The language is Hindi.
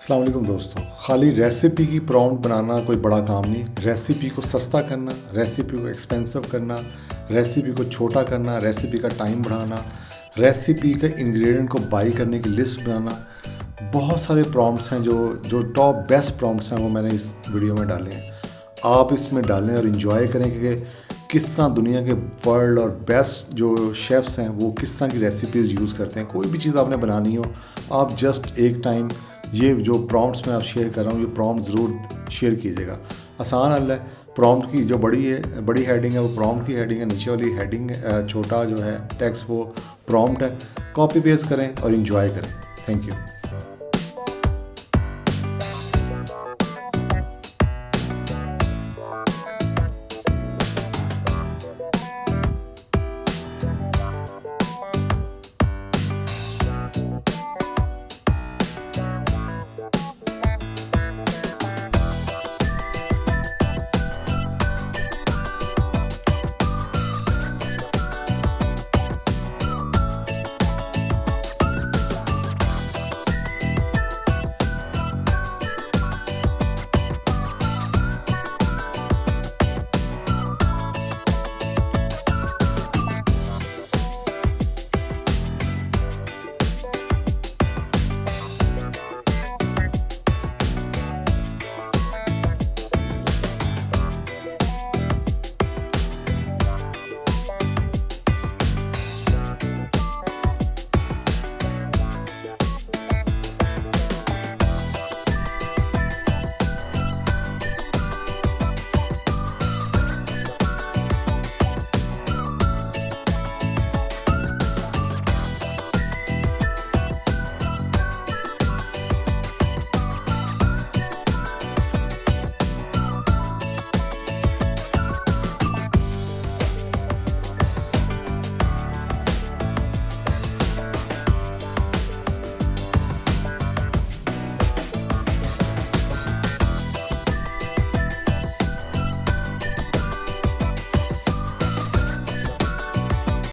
अस्सलाम वालेकुम दोस्तों। खाली रेसिपी की प्रॉम्प्ट बनाना कोई बड़ा काम नहीं। रेसिपी को सस्ता करना, रेसिपी को एक्सपेंसिव करना, रेसिपी को छोटा करना, रेसिपी का टाइम बढ़ाना, रेसिपी के इंग्रेडिएंट को बाई करने की लिस्ट बनाना, बहुत सारे प्रॉम्प्ट्स हैं जो टॉप बेस्ट प्रॉम्प्ट्स हैं वो मैंने इस वीडियो में डाले हैं। आप इसमें डालें और इन्जॉय करें कि किस तरह दुनिया के वर्ल्ड और बेस्ट जो शेफ़्स हैं वो किस तरह की रेसिपीज़ यूज़ करते हैं। कोई भी चीज़ आपने बनानी हो, आप जस्ट एक टाइम ये जो प्रॉम्प्ट्स मैं आप शेयर कर रहा हूँ, ये प्रॉम्प्ट ज़रूर शेयर कीजिएगा। आसान हल है। प्रॉम्प्ट की जो बड़ी हेडिंग है वो प्रॉम्प्ट की हेडिंग है, नीचे वाली हेडिंग छोटा जो है टेक्स्ट वो प्रॉम्प्ट है। कॉपी पेस्ट करें और इन्जॉय करें। Thank you.